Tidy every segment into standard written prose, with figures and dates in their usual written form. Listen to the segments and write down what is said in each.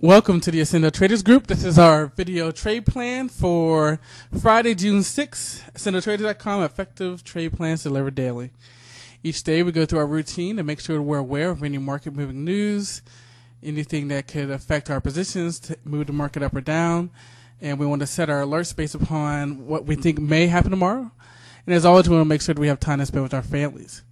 Welcome to the Accendo Traders Group. This is our video trade plan for Friday, June 6th. AccendoTraders.com, effective trade plans delivered daily. Each day we go through our routine to make sure we're aware of any market moving news, anything that could affect our positions, to move the market up or down. And we want to set our alerts based upon what we think may happen tomorrow. And as always, we want to make sure that we have time to spend with our families.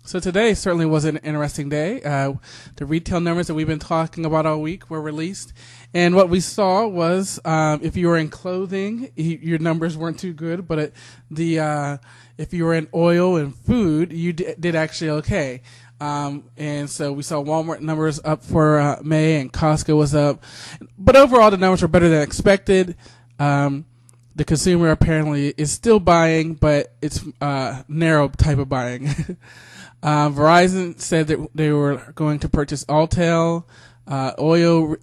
So today certainly was an interesting day. The retail numbers that we've been talking about all week were released. And what we saw was if you were in clothing, your numbers weren't too good. But if you were in oil and food, you did actually okay. And so we saw Walmart numbers up for May, and Costco was up. But overall, the numbers were better than expected. The consumer apparently is still buying, but it's narrow type of buying. Verizon said that they were going to purchase Altel. Oil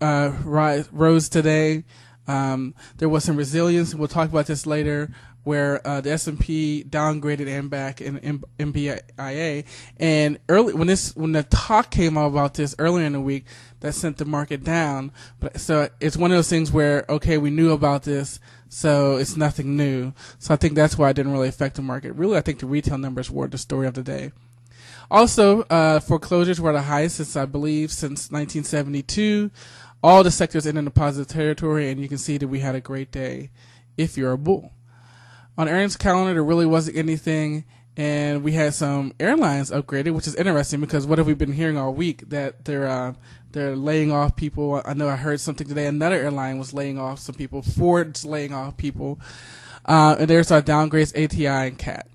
rose today. There was some resilience. We'll talk about this later, where the S&P downgraded AMBAC and MPIA. And when the talk came out about this earlier in the week, that sent the market down. So it's one of those things where, okay, we knew about this, so it's nothing new. So I think that's why it didn't really affect the market. Really, I think the retail numbers were the story of the day. Also, foreclosures were the highest since 1972. All the sectors ended in the positive territory, and you can see that we had a great day if you're a bull. On earnings calendar, there really wasn't anything, and we had some airlines upgraded, which is interesting because what have we been hearing all week? That they're laying off people. I know I heard something today. Another airline was laying off some people. Ford's laying off people. And there's our downgrades, ATI and CAT.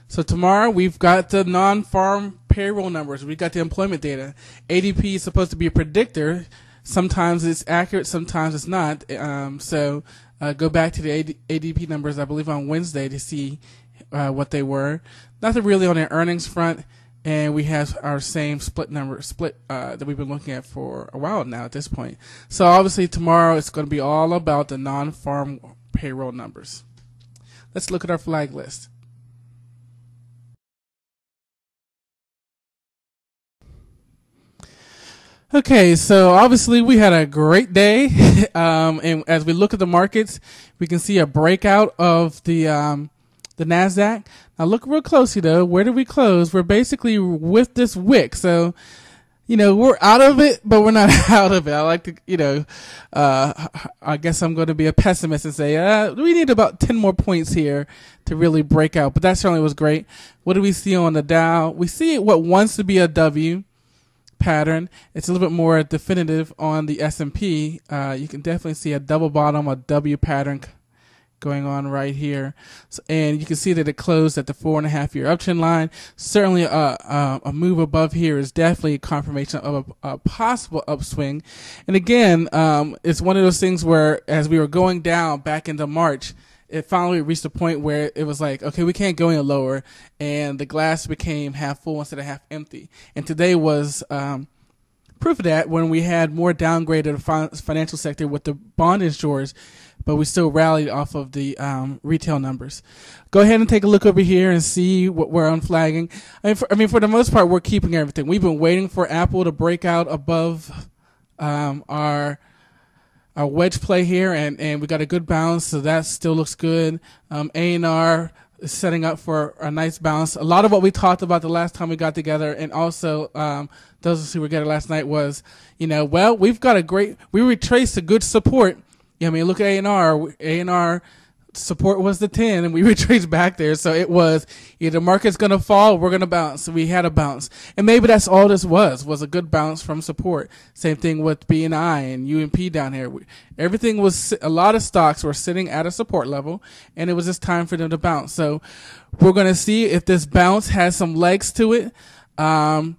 So tomorrow we've got the non-farm payroll numbers. We've got the employment data. ADP is supposed to be a predictor. Sometimes it's accurate, sometimes it's not. So go back to the ADP numbers, I believe, on Wednesday to see what they were. Nothing really on the earnings front, and we have our same split that we've been looking at for a while now at this point. So obviously tomorrow it's going to be all about the non-farm payroll numbers. Let's look at our flag list. Okay, so obviously we had a great day, and as we look at the markets, we can see a breakout of the Nasdaq. Now look real closely though. Where did we close? We're basically with this wick, so we're out of it, but we're not out of it. I like to, I guess I'm going to be a pessimist and say we need about 10 more points here to really break out. But that certainly was great. What do we see on the Dow? We see what wants to be a W pattern. It's a little bit more definitive on the S&P. You can definitely see a double bottom, a W pattern going on right here. So, and you can see that it closed at the 4.5-year uptrend line. Certainly a move above here is definitely a confirmation of a possible upswing. And again, it's one of those things where as we were going down back into March, it finally reached a point where it was like, okay, we can't go any lower, and the glass became half full instead of half empty. And today was proof of that when we had more downgraded financial sector with the bond insurers, but we still rallied off of the retail numbers. Go ahead and take a look over here and see what we're unflagging. I mean, for the most part, we're keeping everything. We've been waiting for Apple to break out above our wedge play here, and we got a good bounce, so that still looks good. A&R is setting up for a nice bounce. A lot of what we talked about the last time we got together, and also those of us who were together last night was, we've got we retraced a good support. Look at A&R. A&R support was the 10, and we retraced back there. So it was either market's going to fall or we're going to bounce. So we had a bounce. And maybe that's all this was a good bounce from support. Same thing with BNI and UMP down here. Everything was, a lot of stocks were sitting at a support level, and it was just time for them to bounce. So we're going to see if this bounce has some legs to it. And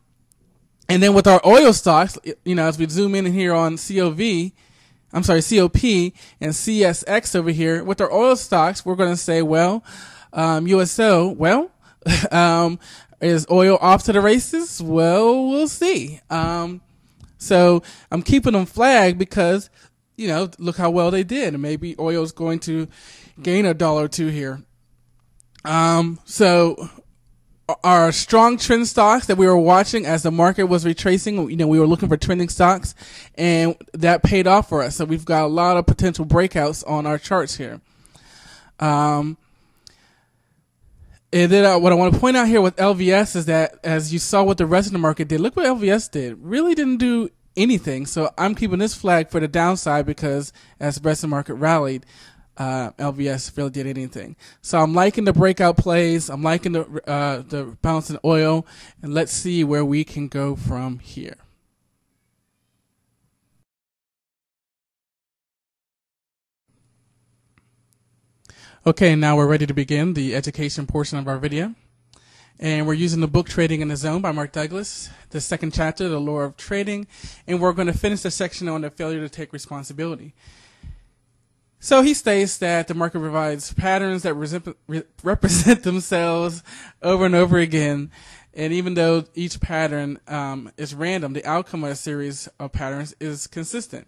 then with our oil stocks, as we zoom in here on COP and CSX over here, with our oil stocks, we're going to say, USO, is oil off to the races? Well, we'll see. So I'm keeping them flagged because, look how well they did. And maybe oil's going to gain $1 or $2 here. So our strong trend stocks that we were watching as the market was retracing. You know, we were looking for trending stocks, and that paid off for us. So we've got a lot of potential breakouts on our charts here. And then what I want to point out here with LVS is that, as you saw what the rest of the market did, look what LVS did. Really didn't do anything. So I'm keeping this flag for the downside, because as the rest of the market rallied, LVS really did anything. So I'm liking the breakout plays. I'm liking the bounce in oil, and let's see where we can go from here. Okay, now we're ready to begin the education portion of our video. And we're using the book Trading in the Zone by Mark Douglas, the second chapter, The Lore of Trading, and we're going to finish the section on the failure to take responsibility. So he states that the market provides patterns that represent themselves over and over again, and even though each pattern is random, the outcome of a series of patterns is consistent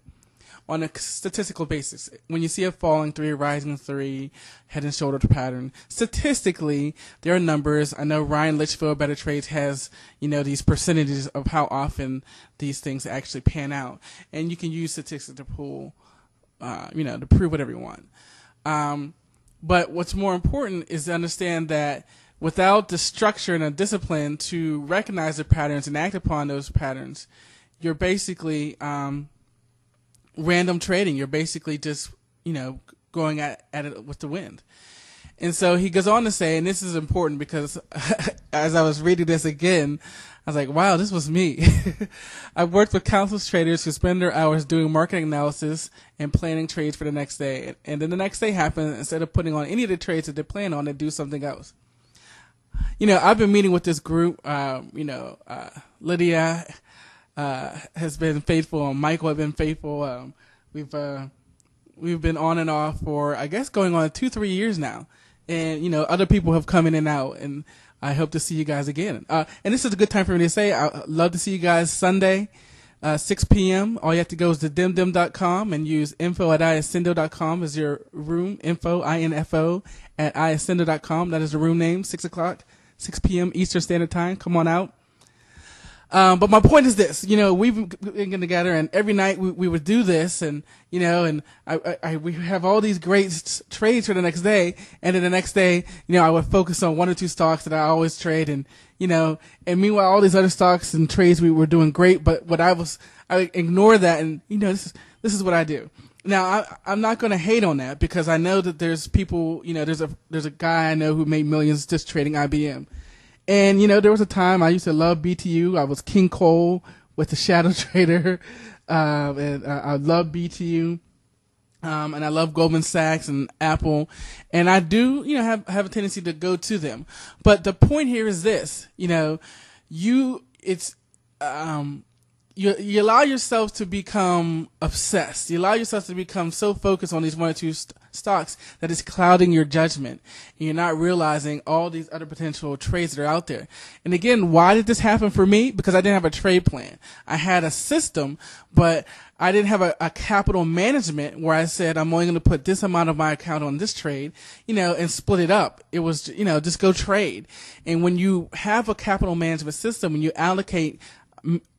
on a statistical basis. When you see a falling 3, rising 3, head and shoulder pattern, statistically, there are numbers. I know Ryan Litchfield, Better Trades, has, you know, these percentages of how often these things actually pan out. And you can use statistics to pull, to prove whatever you want. But what's more important is to understand that without the structure and the discipline to recognize the patterns and act upon those patterns, you're basically random trading. You're basically just, going at it with the wind. And so he goes on to say, and this is important because as I was reading this again, I was like, wow, this was me. I've worked with countless traders who spend their hours doing market analysis and planning trades for the next day. And then the next day happens, instead of putting on any of the trades that they plan on, they do something else. I've been meeting with this group, Lydia has been faithful, and Michael has been faithful. We've been on and off for, I guess, going on 2-3 years now. And, other people have come in and out, and I hope to see you guys again. And this is a good time for me to say, I'd love to see you guys Sunday, 6 p.m. All you have to go is to dimdim.com and use info@iascendo.com as your room, info at iascendo.com. That is the room name, 6 p.m. Eastern Standard Time. Come on out. But my point is this, we've been getting together, and every night we would do this, and, we have all these great trades for the next day, and then the next day, I would focus on 1 or 2 stocks that I always trade, and, and meanwhile, all these other stocks and trades, we were doing great, but I ignored that, and, this is what I do. Now, I'm not going to hate on that, because I know that there's people, there's a guy I know who made millions just trading IBM. And, there was a time I used to love BTU. I was King Cole with the Shadow Trader. And I love BTU. And I love Goldman Sachs and Apple. And I do, have a tendency to go to them. But the point here is this, you allow yourself to become obsessed. You allow yourself to become so focused on these 1 or 2 stocks that it's clouding your judgment. And you're not realizing all these other potential trades that are out there. And again, why did this happen for me? Because I didn't have a trade plan. I had a system, but I didn't have a capital management where I said, I'm only going to put this amount of my account on this trade, and split it up. It was, just go trade. And when you have a capital management system, when you allocate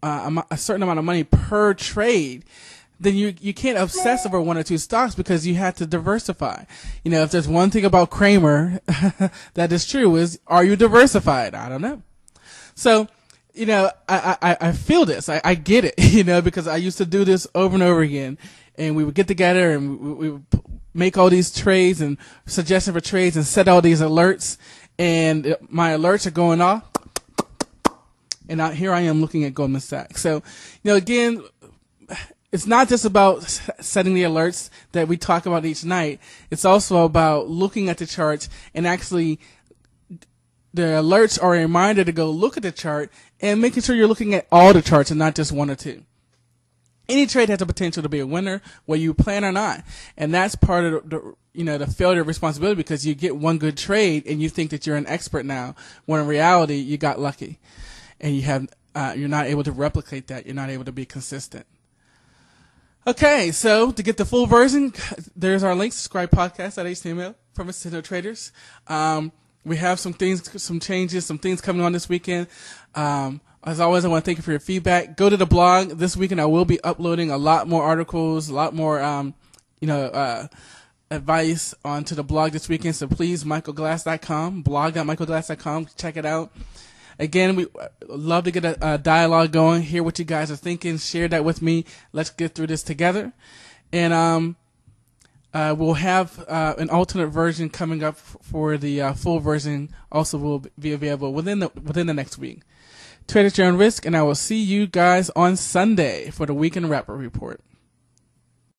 a certain amount of money per trade, then you can't obsess over 1 or 2 stocks, because you have to diversify. If there's one thing about Kramer that is true, is, are you diversified? I don't know. So, I feel this. I get it, because I used to do this over and over again, and we would get together and we would make all these trades and suggestions for trades and set all these alerts, and my alerts are going off. And here I am looking at Goldman Sachs. So, again, it's not just about setting the alerts that we talk about each night. It's also about looking at the charts, and actually the alerts are a reminder to go look at the chart and making sure you're looking at all the charts and not just 1 or 2. Any trade has the potential to be a winner, whether you plan or not. And that's part of the failure of responsibility, because you get one good trade and you think that you're an expert now, when in reality you got lucky. And you're not able to replicate that. You're not able to be consistent. Okay, so to get the full version, there's our link, subscribe podcast.html from Accendo Traders. we have some things, some changes, some things coming on this weekend. As always, I want to thank you for your feedback. Go to the blog this weekend. I will be uploading a lot more articles, a lot more, advice onto the blog this weekend. So please, michaelglass.com, blog.michaelglass.com. Check it out. Again, we love to get a dialogue going, hear what you guys are thinking, share that with me. Let's get through this together. And, we'll have an alternate version coming up for the full version. Also, will be available within the next week. Trade at your own risk, and I will see you guys on Sunday for the Weekend Rapper Report.